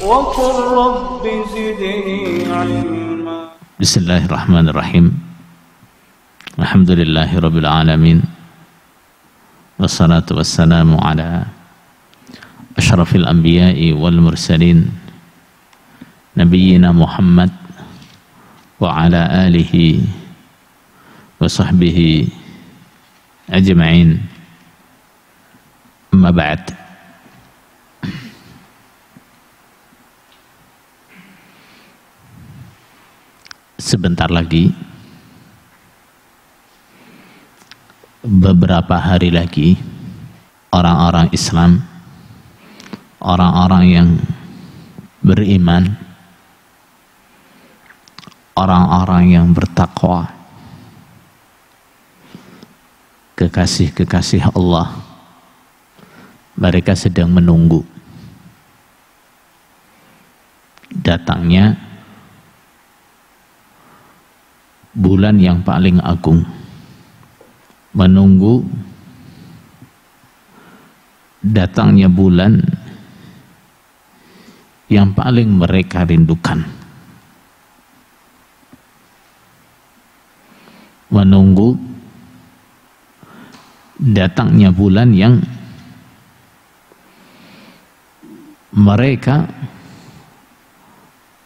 وقل رب زدني علما. بسم الله الرحمن الرحيم. الحمد لله رب العالمين، والصلاة والسلام على أشرف الأنبياء والمرسلين نبينا محمد وعلى آله وصحبه أجمعين. أما بعد. Sebentar lagi, beberapa hari lagi, orang-orang Islam, orang-orang yang beriman, orang-orang yang bertakwa, kekasih-kekasih Allah, mereka sedang menunggu datangnya bulan yang paling agung, menunggu datangnya bulan yang paling mereka rindukan, menunggu datangnya bulan yang mereka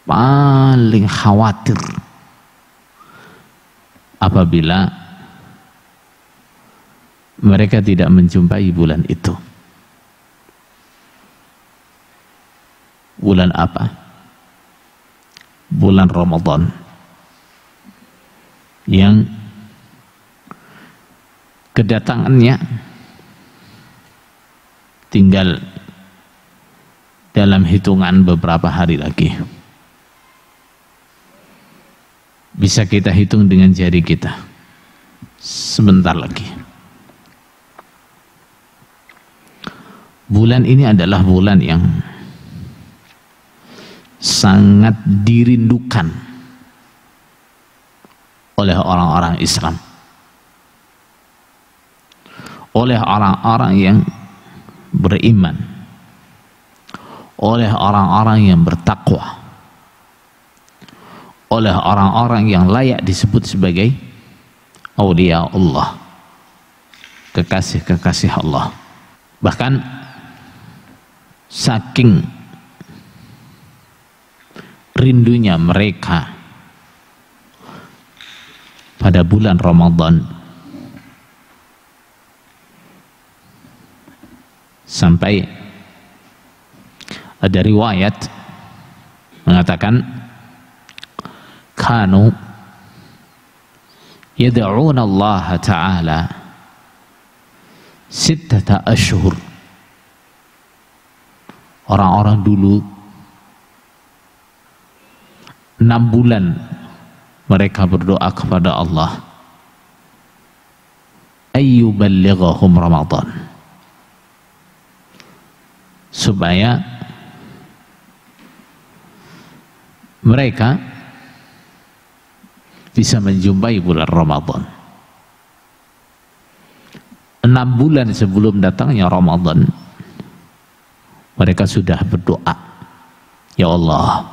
paling khawatir apabila mereka tidak menjumpai bulan itu. Bulan apa? Bulan Ramadan, yang kedatangannya tinggal dalam hitungan beberapa hari lagi. Bisa kita hitung dengan jari kita, sebentar lagi. Bulan ini adalah bulan yang sangat dirindukan oleh orang-orang Islam, oleh orang-orang yang beriman, oleh orang-orang yang bertakwa, oleh orang-orang yang layak disebut sebagai aulia Allah, kekasih-kekasih Allah. Bahkan saking rindunya mereka pada bulan Ramadan, sampai ada riwayat mengatakan kanu yad'una Allah Ta'ala sittata ashhur. Orang-orang dulu 6 bulan mereka berdoa kepada Allah ayyuballighahum Ramadan, supaya mereka bisa menjumpai bulan Ramadan. 6 bulan sebelum datangnya Ramadan, mereka sudah berdoa, ya Allah,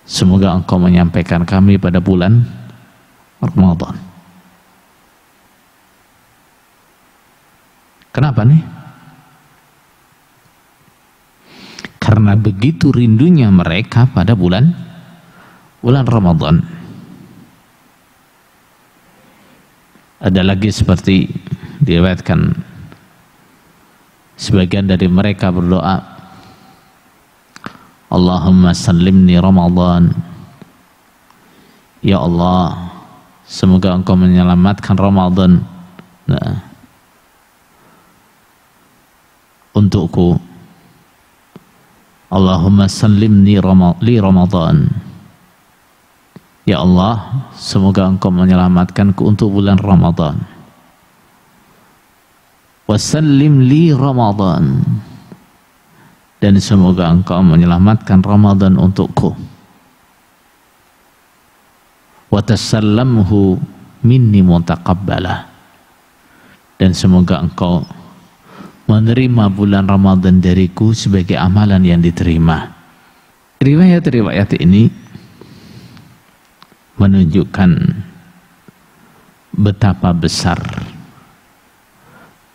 semoga Engkau menyampaikan kami pada bulan Ramadan. Kenapa nih? Karena begitu rindunya mereka pada bulan Ramadan. Ada lagi seperti diriwayatkan, sebagian dari mereka berdoa, Allahumma sallimni Ramadan, ya Allah, semoga Engkau menyelamatkan Ramadan untukku. Allahumma sallimni li Ramadan, ya Allah, semoga Engkau menyelamatkanku untuk bulan Ramadan. Wasallim li Ramadan, dan semoga Engkau menyelamatkan Ramadan untukku. Watasallamhu minni mutaqabbalah, dan semoga Engkau menerima bulan Ramadan dariku sebagai amalan yang diterima. Riwayat-riwayat ini menunjukkan betapa besar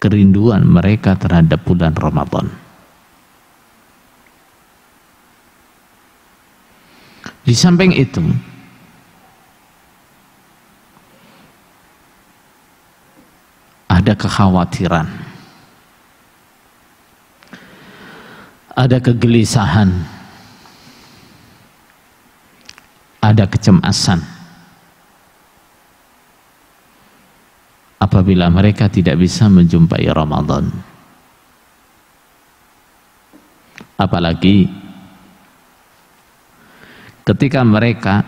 kerinduan mereka terhadap bulan Ramadan. Di samping itu, ada kekhawatiran, ada kegelisahan, ada kecemasan apabila mereka tidak bisa menjumpai Ramadan. Apalagi ketika mereka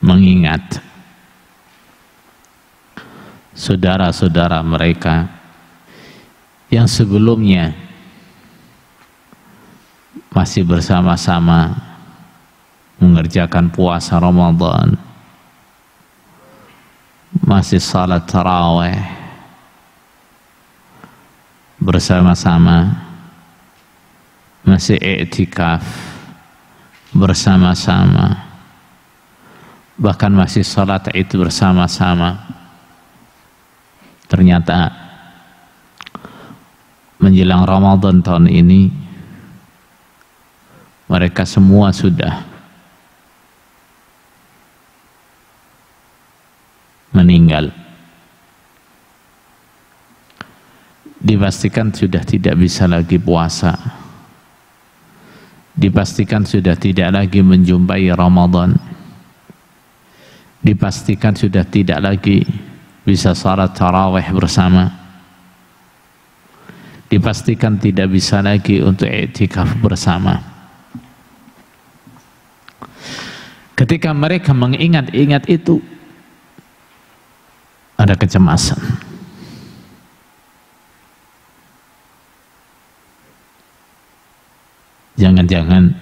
mengingat saudara-saudara mereka yang sebelumnya masih bersama-sama mengerjakan puasa Ramadan, masih salat tarawih bersama-sama, masih i'tikaf bersama-sama, bahkan masih salat itu bersama-sama. Ternyata menjelang Ramadan tahun ini mereka semua sudah meninggal. Dipastikan sudah tidak bisa lagi puasa, dipastikan sudah tidak lagi menjumpai Ramadan, dipastikan sudah tidak lagi bisa salat tarawih bersama, dipastikan tidak bisa lagi untuk i'tikaf bersama. Ketika mereka mengingat-ingat itu, ada kecemasan. Jangan-jangan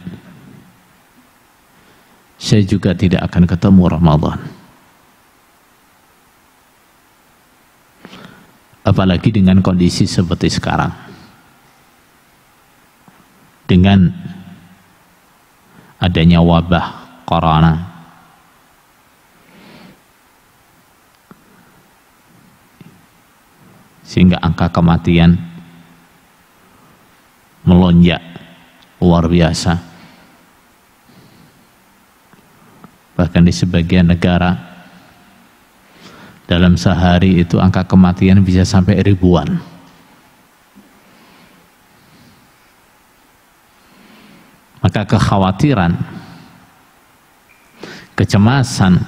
saya juga tidak akan ketemu Ramadan. Apalagi dengan kondisi seperti sekarang, dengan adanya wabah corona, sehingga angka kematian melonjak luar biasa. Bahkan di sebagian negara dalam sehari itu angka kematian bisa sampai ribuan. Maka kekhawatiran, kecemasan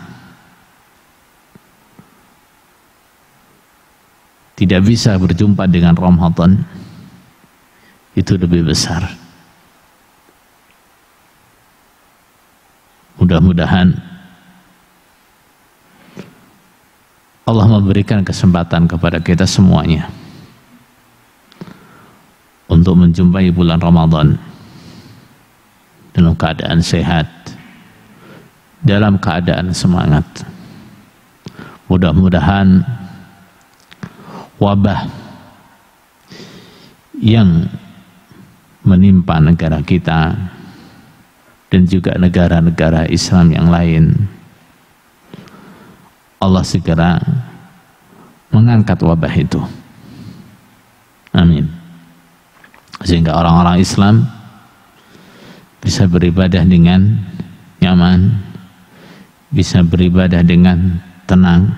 tidak bisa berjumpa dengan Ramadan itu lebih besar. Mudah-mudahan Allah memberikan kesempatan kepada kita semuanya untuk menjumpai bulan Ramadan dalam keadaan sehat, dalam keadaan semangat. Mudah-mudahan wabah yang menimpa negara kita dan juga negara-negara Islam yang lain, Allah segera mengangkat wabah itu. Amin. Sehingga orang-orang Islam bisa beribadah dengan nyaman, bisa beribadah dengan tenang,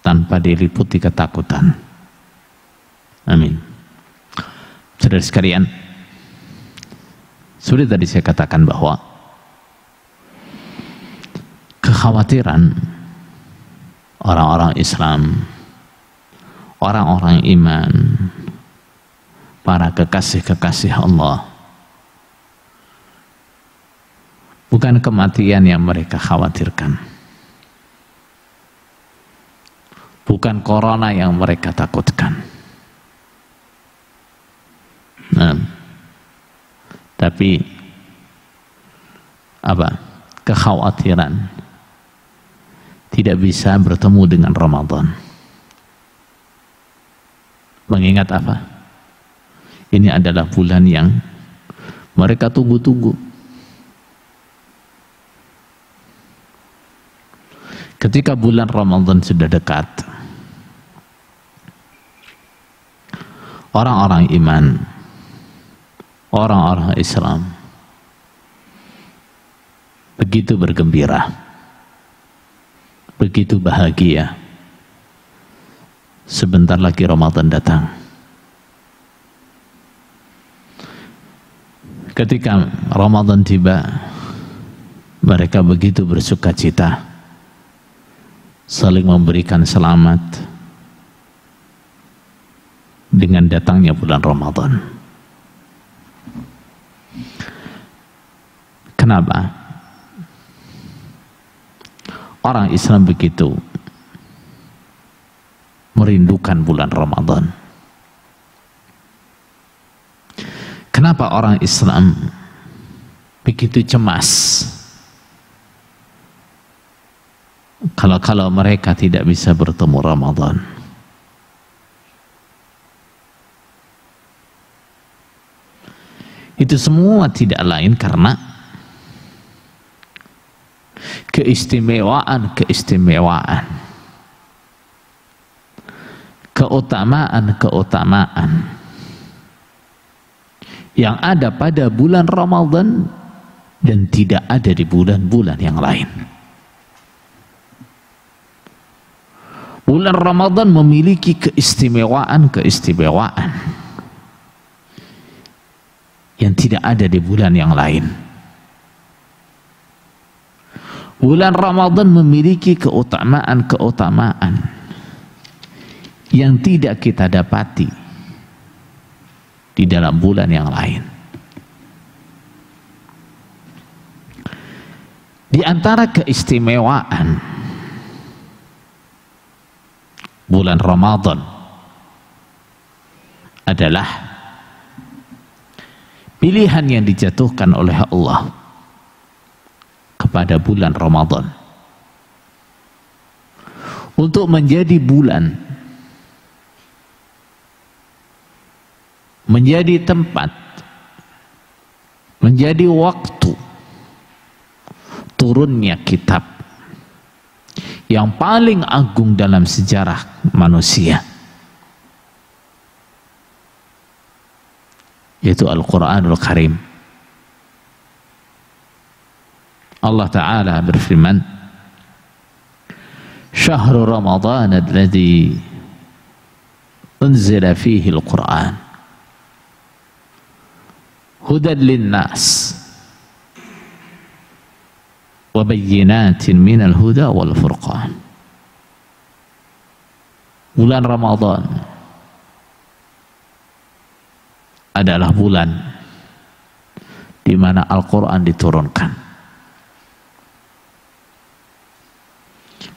tanpa diliputi ketakutan. Amin. Saudara sekalian, sudah tadi saya katakan bahwa kekhawatiran orang-orang Islam, orang-orang iman, para kekasih-kekasih Allah, bukan kematian yang mereka khawatirkan, bukan corona yang mereka takutkan, tapi apa? Kekhawatiran tidak bisa bertemu dengan Ramadan. Mengingat apa? Ini adalah bulan yang mereka tunggu-tunggu. Ketika bulan Ramadan sudah dekat, orang-orang iman, orang-orang Islam begitu bergembira, begitu bahagia. Sebentar lagi Ramadan datang. Ketika Ramadan tiba, mereka begitu bersuka cita, saling memberikan selamat dengan datangnya bulan Ramadan. Kenapa? Orang Islam begitu merindukan bulan Ramadan. Kenapa orang Islam begitu cemas kalau mereka tidak bisa bertemu Ramadan? Itu semua tidak lain karena keistimewaan, keutamaan yang ada pada bulan Ramadan dan tidak ada di bulan-bulan yang lain. Bulan Ramadan memiliki keistimewaan yang tidak ada di bulan yang lain. Bulan Ramadan memiliki keutamaan yang tidak kita dapati di dalam bulan yang lain. Di antara keistimewaan bulan Ramadan adalah pilihan yang dijatuhkan oleh Allah kepada bulan Ramadan untuk menjadi bulan, menjadi tempat, menjadi waktu turunnya kitab yang paling agung dalam sejarah manusia, yaitu Al-Quranul Karim. Allah Ta'ala berfirman, Syahrul Ramadan alladhi unzila fihi al-Quran hudan linnas wa bayyinatin minal huda wal furqan. Bulan Ramadan adalah bulan di mana Al-Quran diturunkan.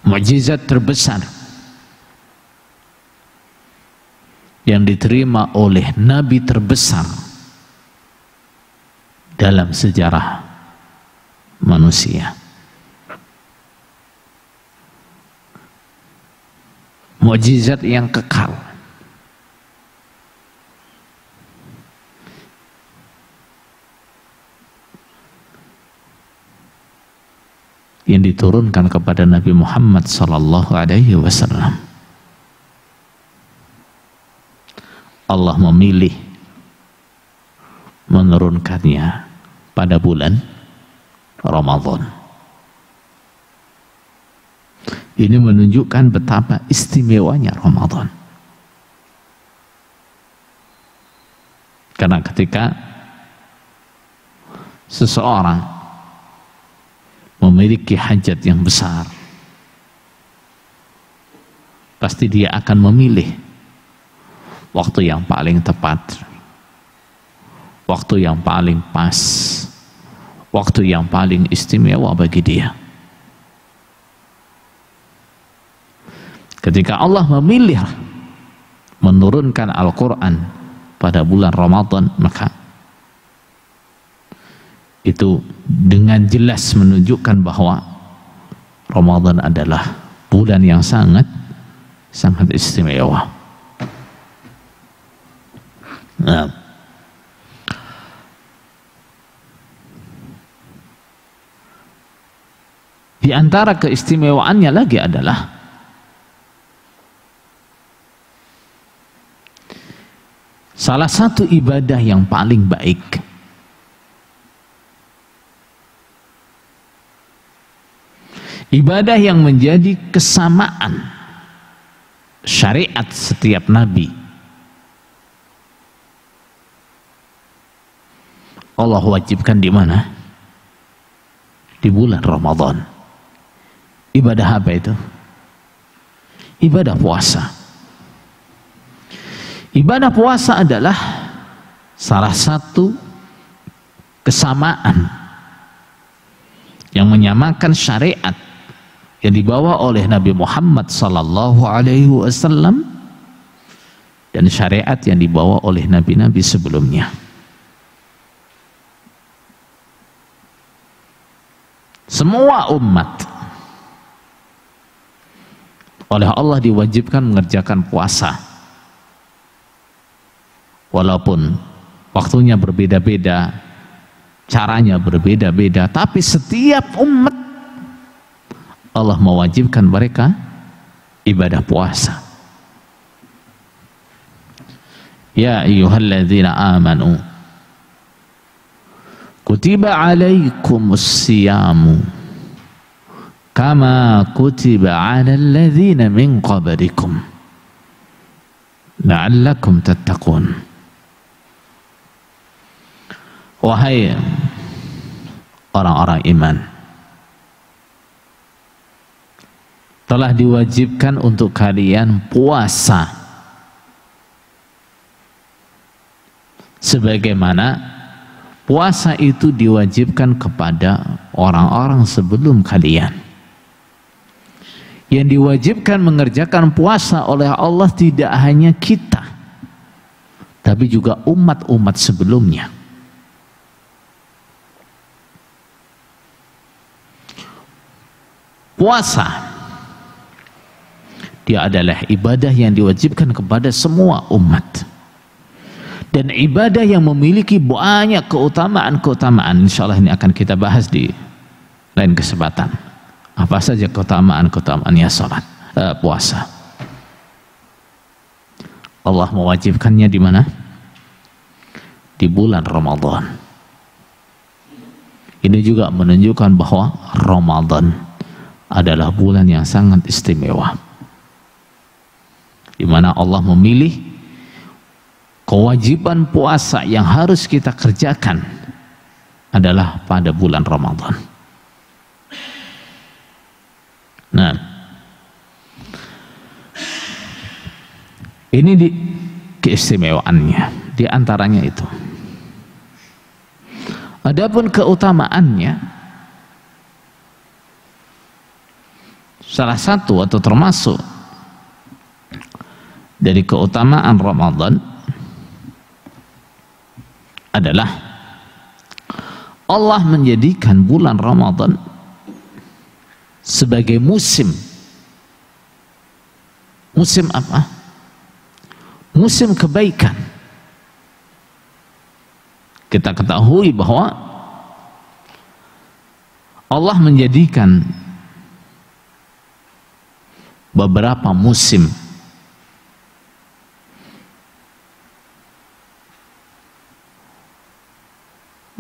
Mukjizat terbesar yang diterima oleh Nabi terbesar dalam sejarah manusia. Mukjizat yang kekal, yang diturunkan kepada Nabi Muhammad sallallahu alaihi wasallam. Allah memilih menurunkannya pada bulan Ramadan. Ini menunjukkan betapa istimewanya Ramadan. Karena ketika seseorang memiliki hajat yang besar, pasti dia akan memilih waktu yang paling tepat, waktu yang paling pas, waktu yang paling istimewa bagi dia. Ketika Allah memilih menurunkan Al-Quran pada bulan Ramadan, maka itu dengan jelas menunjukkan bahwa Ramadan adalah bulan yang sangat istimewa. Nah, di antara keistimewaannya lagi adalah salah satu ibadah yang paling baik ibadah yang menjadi kesamaan syariat setiap nabi. Allah wajibkan di mana? Di bulan Ramadan. Ibadah apa itu? Ibadah puasa. Ibadah puasa adalah salah satu kesamaan yang menyamakan syariat yang dibawa oleh Nabi Muhammad sallallahu alaihi wasallam dan syariat yang dibawa oleh nabi-nabi sebelumnya. Semua umat oleh Allah diwajibkan mengerjakan puasa, walaupun waktunya berbeda-beda, caranya berbeda-beda, tapi setiap umat Allah mewajibkan mereka ibadah puasa. Ya ayyuhalladzina amanu kutiba alaikumus siyamu kama kutiba alal ladzina min qablikum la'allakum tattaqun. Wahai orang-orang iman, telah diwajibkan untuk kalian puasa sebagaimana puasa itu diwajibkan kepada orang-orang sebelum kalian. Yang diwajibkan mengerjakan puasa oleh Allah tidak hanya kita, tapi juga umat-umat sebelumnya. Puasa dia adalah ibadah yang diwajibkan kepada semua umat, dan ibadah yang memiliki banyak keutamaan-keutamaan. Insyaallah ini akan kita bahas di lain kesempatan. Apa saja keutamaan-keutamaannya salat, puasa. Allah mewajibkannya di mana? Di bulan Ramadan. Ini juga menunjukkan bahwa Ramadan adalah bulan yang sangat istimewa, di mana Allah memilih kewajiban puasa yang harus kita kerjakan adalah pada bulan Ramadan. Nah, ini keistimewaannya, di antaranya itu. Adapun keutamaannya, salah satu atau termasuk dari keutamaan Ramadan adalah Allah menjadikan bulan Ramadan sebagai musim. Musim apa? Musim kebaikan. Kita ketahui bahwa Allah menjadikan beberapa musim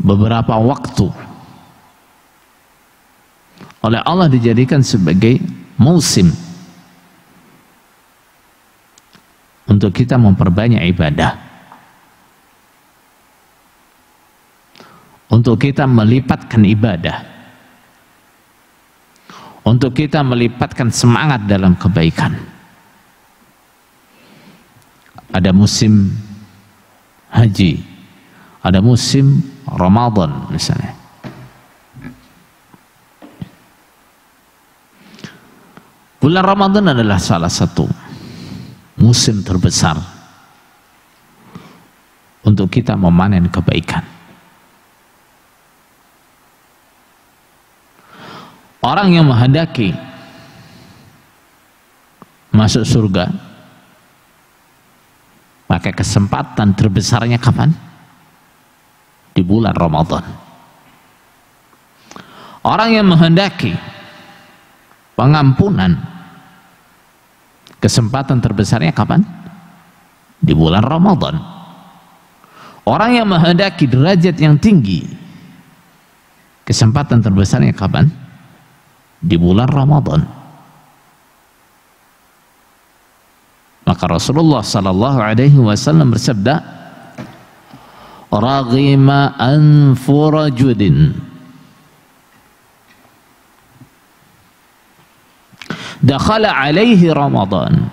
beberapa waktu oleh Allah dijadikan sebagai musim untuk kita memperbanyak ibadah, untuk kita melipatkan ibadah, untuk kita melipatkan semangat dalam kebaikan. Ada musim haji, ada musim Ramadan misalnya. Bulan Ramadan adalah salah satu musim terbesar untuk kita memanen kebaikan. Orang yang menghendaki masuk surga, maka Maka kesempatan terbesarnya kapan? Di bulan Ramadan. Orang yang menghendaki pengampunan, kesempatan terbesarnya kapan? Di bulan Ramadan. Orang yang menghendaki derajat yang tinggi, kesempatan terbesarnya kapan? Di bulan Ramadan. Maka Rasulullah sallallahu alaihi wasallam bersabda, "Raghima anfu rajulin dakhala alaihi Ramadan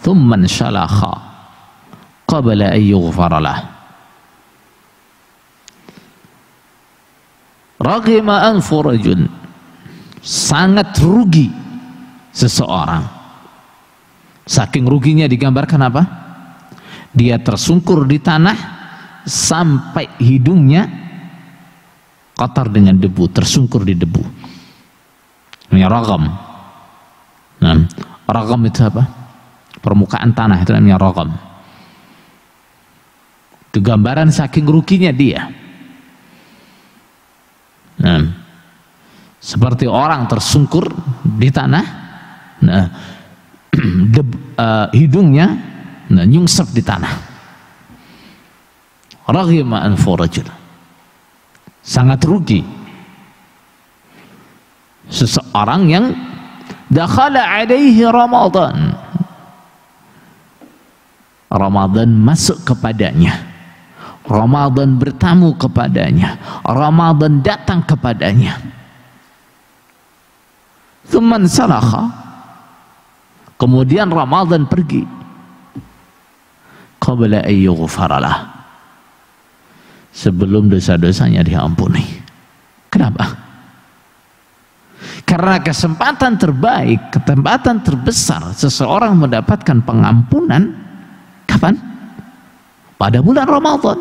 thumma inshalakha qabla an yughfara lah." Raghima anfu rajul, sangat rugi seseorang. Saking ruginya digambarkan apa? Dia tersungkur di tanah sampai hidungnya kotor dengan debu, tersungkur di debu. Ini ragam. Nah, ragam itu apa? Permukaan tanah, itu namanya ragam. Itu gambaran saking ruginya dia. Nah, seperti orang tersungkur di tanah. Nah, hidungnya nyungsep di tanah. Raghima anfu rajul, sangat rugi seseorang yang dakhala alaihi Ramadan, Ramadan masuk kepadanya, Ramadan bertamu kepadanya, Ramadan datang kepadanya. Tsumman salakha, kemudian Ramadan pergi, qabla an yughfara lah, sebelum dosa-dosanya diampuni. Kenapa? Karena kesempatan terbaik, kesempatan terbesar seseorang mendapatkan pengampunan kapan? Pada bulan Ramadan.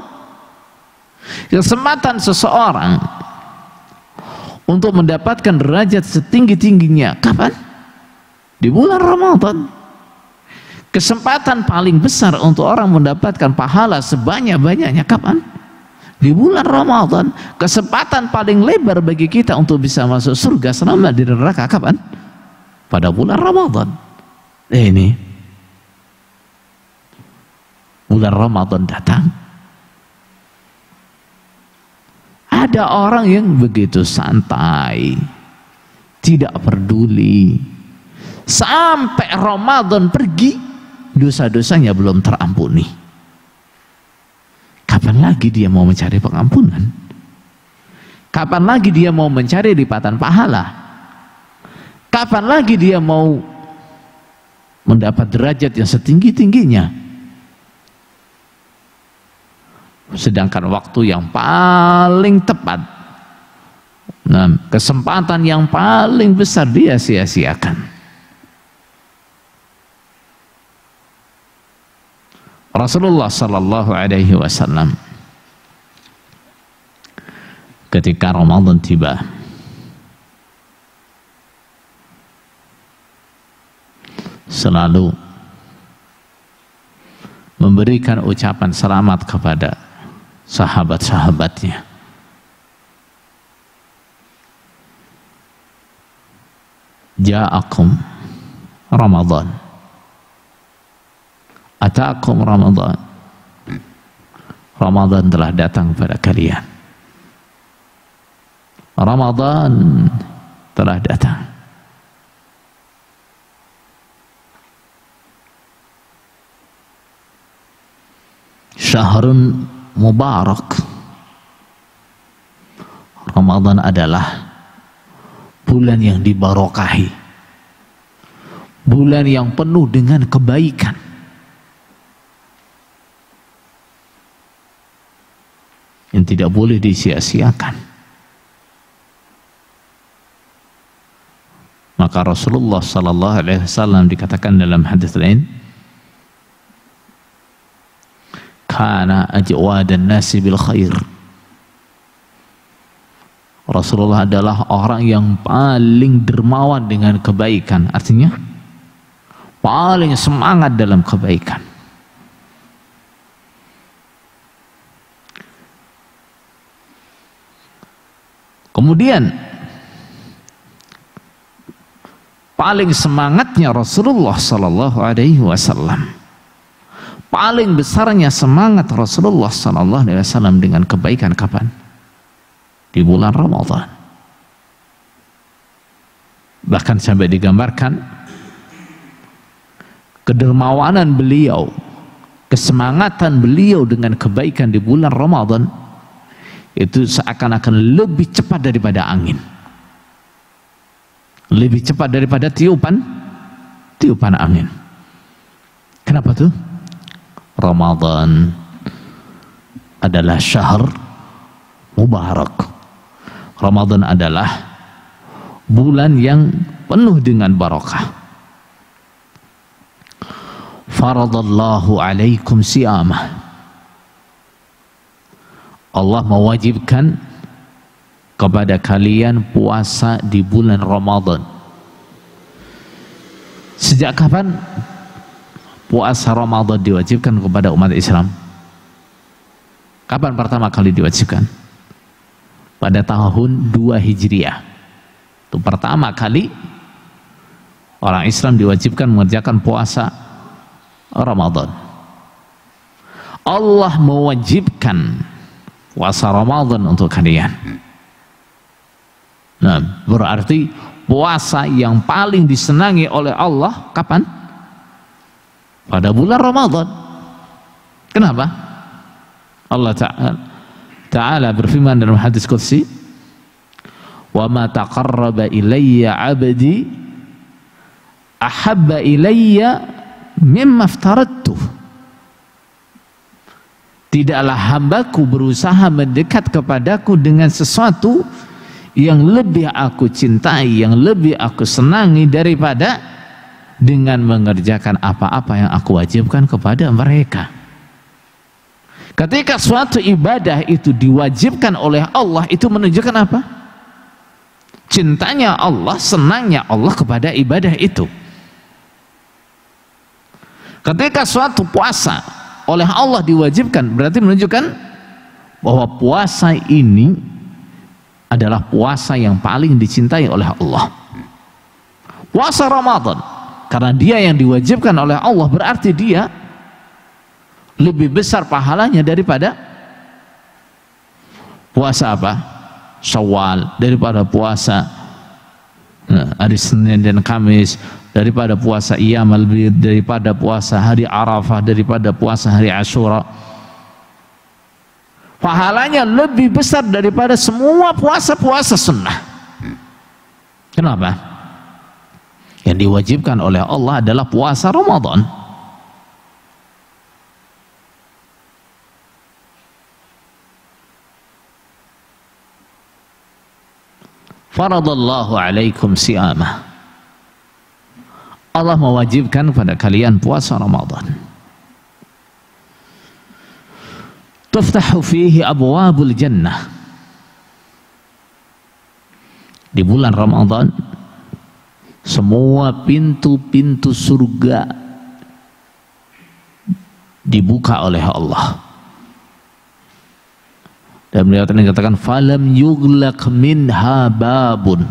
Kesempatan seseorang untuk mendapatkan derajat setinggi-tingginya kapan? Di bulan Ramadan. Kesempatan paling besar untuk orang mendapatkan pahala sebanyak-banyaknya kapan? Di bulan Ramadan. Kesempatan paling lebar bagi kita untuk bisa masuk surga selama di neraka kapan? Pada bulan Ramadan. Ini bulan Ramadan datang, ada orang yang begitu santai, tidak peduli, sampai Ramadan pergi, dosa-dosanya belum terampuni. Kapan lagi dia mau mencari pengampunan? Kapan lagi dia mau mencari lipatan pahala? Kapan lagi dia mau mendapat derajat yang setinggi-tingginya? Sedangkan waktu yang paling tepat, nah, kesempatan yang paling besar dia sia-siakan. Rasulullah sallallahu alaihi wasallam ketika Ramadan tiba, selalu memberikan ucapan selamat kepada sahabat-sahabatnya. Ja'akum Ramadan, ataakum Ramadan, Ramadan telah datang pada kalian, Ramadan telah datang. Syahrun mubarak, Ramadan adalah bulan yang dibarokahi, bulan yang penuh dengan kebaikan. Yang tidak boleh disia-siakan. Maka Rasulullah sallallahu alaihi wasallam dikatakan dalam hadis lain, kana ajwadan nasi bil khair. Rasulullah adalah orang yang paling dermawan dengan kebaikan, artinya paling semangat dalam kebaikan. Kemudian paling semangatnya Rasulullah sallallahu alaihi wasallam, paling besarnya semangat Rasulullah sallallahu alaihi wasallam dengan kebaikan kapan? Di bulan Ramadan. Bahkan sampai digambarkan kedermawanan beliau, kesemangatan beliau dengan kebaikan di bulan Ramadan itu seakan-akan lebih cepat daripada angin, lebih cepat daripada tiupan angin. Kenapa tuh? Ramadan adalah syahr mubarak. Ramadan adalah bulan yang penuh dengan barakah. Faradallahu alaikum siyamah. Allah mewajibkan kepada kalian puasa di bulan Ramadan. Sejak kapan puasa Ramadan diwajibkan kepada umat Islam? Kapan pertama kali diwajibkan? Pada tahun 2 Hijriah. Itu pertama kali orang Islam diwajibkan mengerjakan puasa Ramadan. Allah mewajibkan puasa Ramadan untuk kalian. Nah, berarti puasa yang paling disenangi oleh Allah kapan? Pada bulan Ramadan. Kenapa? Allah Ta'ala berfirman dalam hadis qudsi, "Wa ma taqarraba ilayya 'abdi ahabba ilayya mimma aftaradtuh." Tidaklah hambaku berusaha mendekat kepadaku dengan sesuatu yang lebih aku cintai, yang lebih aku senangi daripada dengan mengerjakan apa-apa yang aku wajibkan kepada mereka. Ketika suatu ibadah itu diwajibkan oleh Allah, itu menunjukkan apa? Cintanya Allah, senangnya Allah kepada ibadah itu. Ketika suatu puasa oleh Allah diwajibkan, berarti menunjukkan bahwa puasa ini adalah puasa yang paling dicintai oleh Allah. Puasa Ramadan, karena dia yang diwajibkan oleh Allah, berarti dia lebih besar pahalanya daripada puasa apa? Syawal, daripada puasa hari Senin dan Kamis, daripada puasa Iyamal Bid, daripada puasa hari Arafah, daripada puasa hari Asyura. Pahalanya lebih besar daripada semua puasa-puasa sunnah. Kenapa? Yang diwajibkan oleh Allah adalah puasa Ramadan. Faradallahu alaikum siyamah. Allah mewajibkan pada kalian puasa Ramadan. Tuftahu fihi abwabul jannah. Di bulan Ramadan semua pintu-pintu surga dibuka oleh Allah. Dan beliau tadi katakan falam yughlaq minha babun,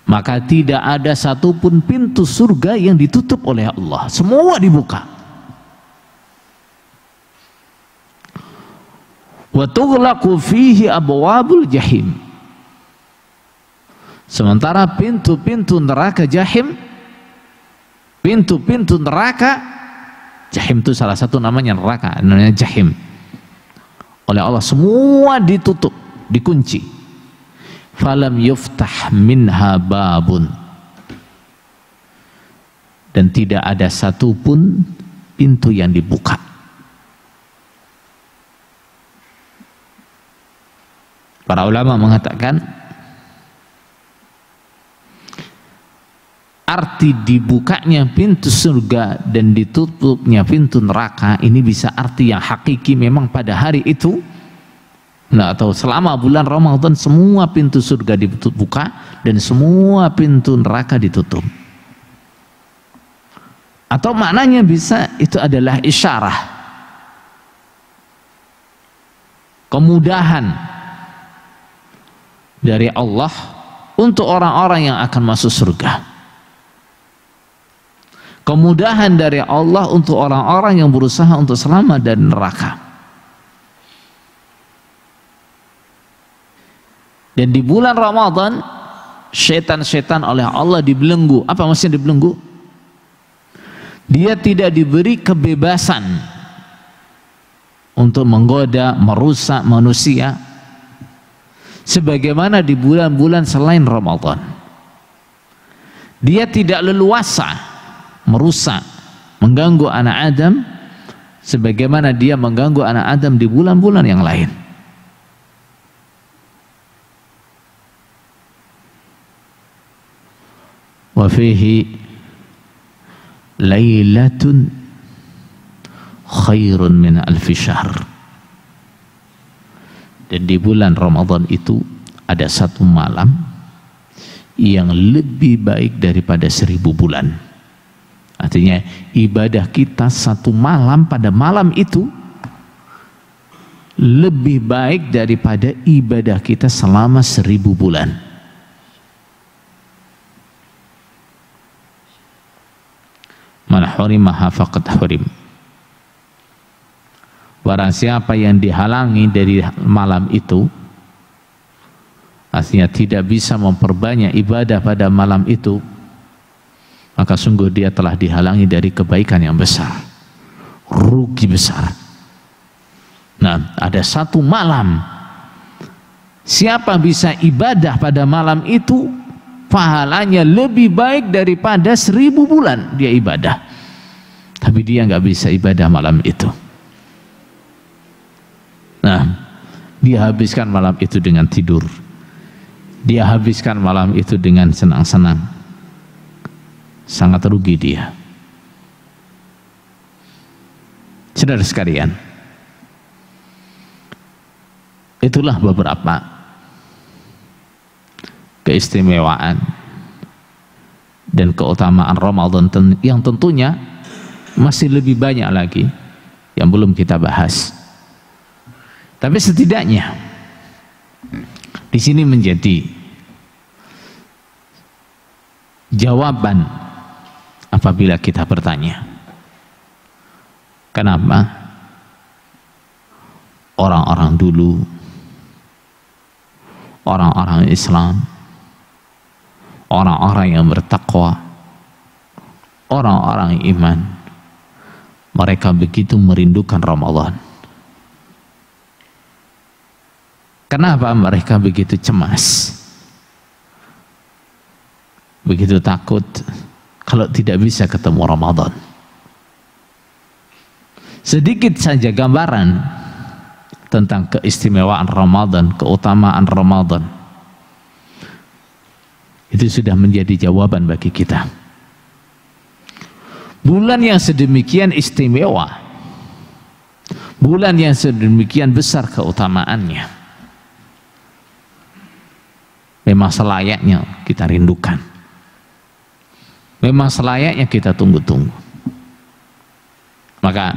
maka tidak ada satupun pintu surga yang ditutup oleh Allah, semua dibuka. Wa tughlaqu fihi abwabul jahim, sementara pintu-pintu neraka jahim, pintu-pintu neraka jahim itu salah satu namanya neraka, namanya jahim, oleh Allah semua ditutup, dikunci. Falam yuftah minha babun, dan tidak ada satupun pintu yang dibuka. Para ulama mengatakan arti dibukanya pintu surga dan ditutupnya pintu neraka ini bisa arti yang hakiki, memang pada hari itu atau selama bulan Ramadan semua pintu surga dibuka dan semua pintu neraka ditutup. Atau maknanya bisa itu adalah isyarah kemudahan dari Allah untuk orang-orang yang akan masuk surga. Kemudahan dari Allah untuk orang-orang yang berusaha untuk selamat dari neraka. Dan di bulan Ramadan, setan-setan oleh Allah dibelenggu. Apa maksudnya dibelenggu? Dia tidak diberi kebebasan untuk menggoda, merusak manusia sebagaimana di bulan-bulan selain Ramadan. Dia tidak leluasa merusak, mengganggu anak Adam sebagaimana dia mengganggu anak Adam di bulan-bulan yang lain. Wa fihi lailatun khairun min alfi syahr. Dan di bulan Ramadan itu ada satu malam yang lebih baik daripada 1000 bulan. Artinya ibadah kita satu malam pada malam itu lebih baik daripada ibadah kita selama 1000 bulan. Man hurimaha faqad hurim. Barang siapa yang dihalangi dari malam itu, artinya tidak bisa memperbanyak ibadah pada malam itu, maka sungguh dia telah dihalangi dari kebaikan yang besar, rugi besar. Nah, ada satu malam, siapa bisa ibadah pada malam itu, pahalanya lebih baik daripada 1000 bulan dia ibadah. Tapi dia nggak bisa ibadah malam itu. Nah, dia habiskan malam itu dengan tidur. Dia habiskan malam itu dengan senang-senang. Sangat rugi dia. Saudara sekalian, itulah beberapa keistimewaan dan keutamaan Ramadan yang tentunya masih lebih banyak lagi yang belum kita bahas. Tapi setidaknya di sini menjadi jawaban apabila kita bertanya, kenapa orang-orang dulu, orang-orang Islam, orang-orang yang bertakwa, orang-orang iman, mereka begitu merindukan Ramadan? Kenapa mereka begitu cemas, begitu takut kalau tidak bisa ketemu Ramadan? Sedikit saja gambaran tentang keistimewaan Ramadan, keutamaan Ramadan, itu sudah menjadi jawaban bagi kita. Bulan yang sedemikian istimewa, bulan yang sedemikian besar keutamaannya, memang selayaknya kita rindukan, memang selayaknya kita tunggu-tunggu. Maka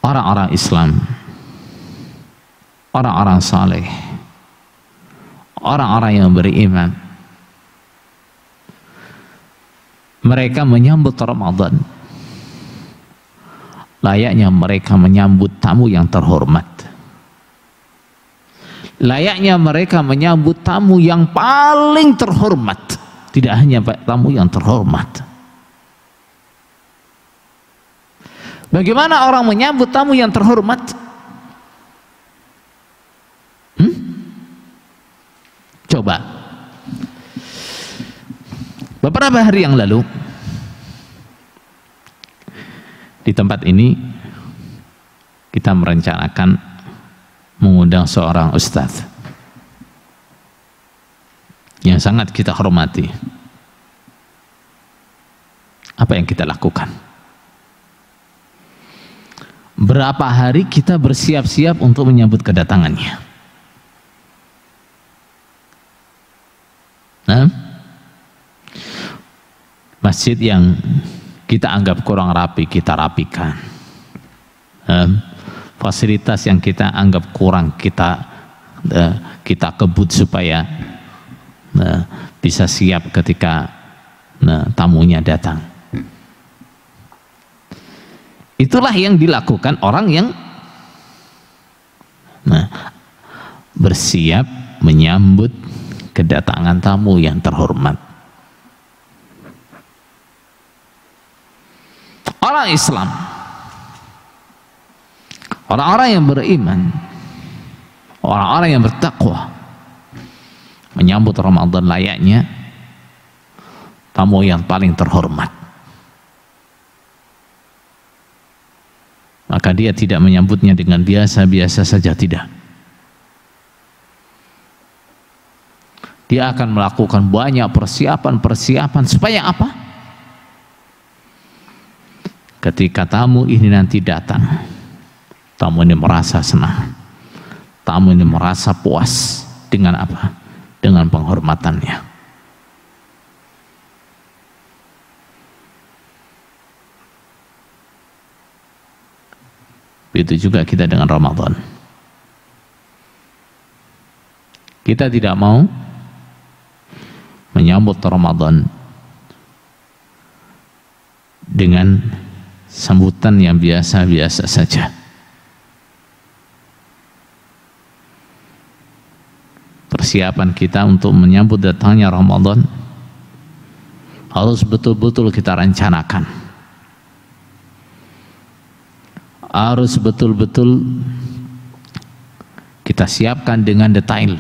orang-orang Islam, orang-orang saleh, orang-orang yang beriman, mereka menyambut Ramadan layaknya mereka menyambut tamu yang terhormat, layaknya mereka menyambut tamu yang paling terhormat, tidak hanya tamu yang terhormat. Bagaimana orang menyambut tamu yang terhormat? Coba, beberapa hari yang lalu di tempat ini kita merencanakan mengundang seorang ustadz yang sangat kita hormati. Apa yang kita lakukan? Berapa hari kita bersiap-siap untuk menyambut kedatangannya. Nah, masjid yang kita anggap kurang rapi, kita rapikan. Fasilitas yang kita anggap kurang, kita kita kebut supaya bisa siap ketika tamunya datang. Itulah yang dilakukan orang yang bersiap menyambut kedatangan tamu yang terhormat. Orang Islam, orang-orang yang beriman, orang-orang yang bertakwa menyambut Ramadan layaknya tamu yang paling terhormat. Maka dia tidak menyambutnya dengan biasa-biasa saja, tidak. Dia akan melakukan banyak persiapan supaya apa? Ketika tamu ini nanti datang, tamu ini merasa senang, tamu ini merasa puas dengan apa? Dengan penghormatannya. Begitu juga kita dengan Ramadan. Kita tidak mau menyambut Ramadan dengan sambutan yang biasa-biasa saja. Persiapan kita untuk menyambut datangnya Ramadan harus betul-betul kita rencanakan. Harus betul-betul kita siapkan dengan detail,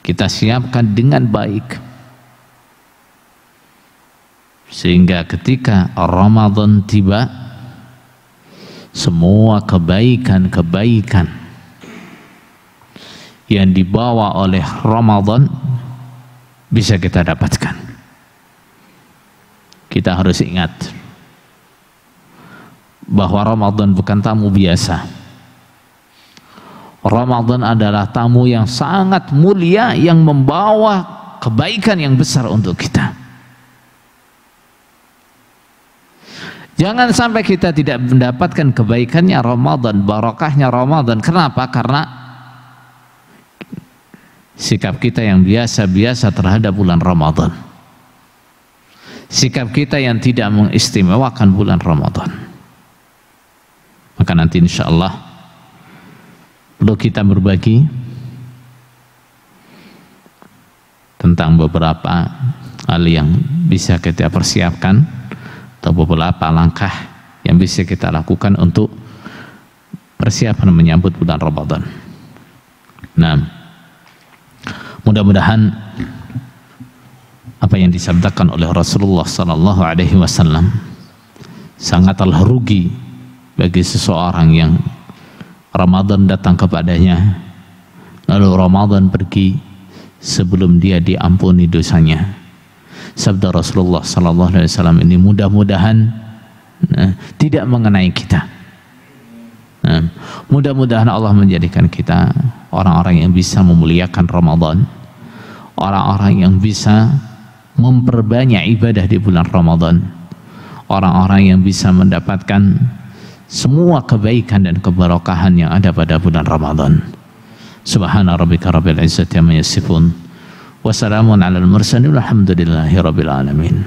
kita siapkan dengan baik, sehingga ketika Ramadan tiba, semua kebaikan-kebaikan yang dibawa oleh Ramadan bisa kita dapatkan. Kita harus ingat bahwa Ramadan bukan tamu biasa. Ramadan adalah tamu yang sangat mulia yang membawa kebaikan yang besar untuk kita. Jangan sampai kita tidak mendapatkan kebaikannya Ramadan, barakahnya Ramadan. Kenapa? Karena sikap kita yang biasa-biasa terhadap bulan Ramadan. Sikap kita yang tidak mengistimewakan bulan Ramadan. Maka nanti insya Allah perlu kita berbagi tentang beberapa hal yang bisa kita persiapkan atau beberapa langkah yang bisa kita lakukan untuk persiapan menyambut bulan Ramadan. Nah, mudah-mudahan apa yang disabdakan oleh Rasulullah sallallahu alaihi wasallam sangatlah rugi bagi seseorang yang Ramadan datang kepadanya lalu Ramadan pergi sebelum dia diampuni dosanya. Sabda Rasulullah sallallahu alaihi wasallam ini mudah-mudahan tidak mengenai kita. Mudah-mudahan Allah menjadikan kita orang-orang yang bisa memuliakan Ramadan, orang-orang yang bisa memperbanyak ibadah di bulan Ramadan, orang-orang yang bisa mendapatkan semua kebaikan dan keberkahan yang ada pada bulan Ramadan. Subhana rabbika rabbil izzati amma yasifun wa salamun alal mursalin walhamdulillahi rabbil alamin.